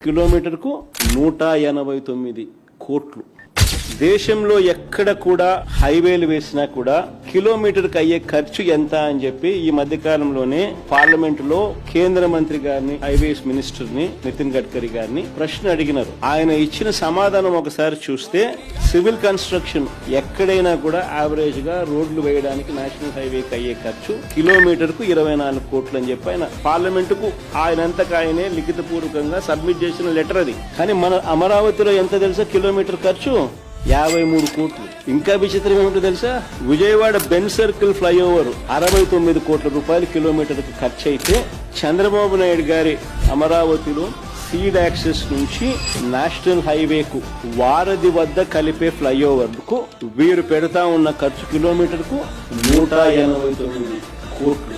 కిలోమీటర్కు 189 కోట్లు. దేశంలో ఎక్కడ కూడా హైవేలు వేసినా కూడా కిలోమీటర్కి అయ్యే ఖర్చు ఎంత అని చెప్పి ఈ మధ్య కాలంలోనే పార్లమెంట్ లో కేంద్ర మంత్రి గారిని, హైవేస్ మినిస్టర్ ని, నితిన్ గడ్కరీ గారిని ప్రశ్న అడిగినారు. ఆయన ఇచ్చిన సమాధానం ఒకసారి చూస్తే, సివిల్ కన్స్ట్రక్షన్ ఎక్కడైనా కూడా యావరేజ్ గా రోడ్లు వేయడానికి నేషనల్ హైవేకి అయ్యే ఖర్చు కిలోమీటర్ కు 24 కోట్లు అని చెప్పి ఆయన పార్లమెంట్ కు ఆయనంతకు ఆయనే లిఖిత పూర్వకంగా సబ్మిట్ చేసిన లెటర్ అది. కానీ మన అమరావతిలో ఎంత తెలుసా కిలోమీటర్ ఖర్చు? 53 కోట్లు. ఇంకా విచిత్రం ఏమిటో తెలుసా? విజయవాడ బెన్ సర్కిల్ ఫ్లైఓవర్ 69 కోట్ల రూపాయలు కిలోమీటర్ కు ఖర్చు అయితే, చంద్రబాబు నాయుడు గారి అమరావతిలో సీడ్ యాక్సెస్ నుంచి నేషనల్ హైవేకు వారధి వద్ద కలిపే ఫ్లైఓవర్ కు వీరు పెడతా ఉన్న ఖర్చు కిలోమీటర్ కు 189 కోట్లు.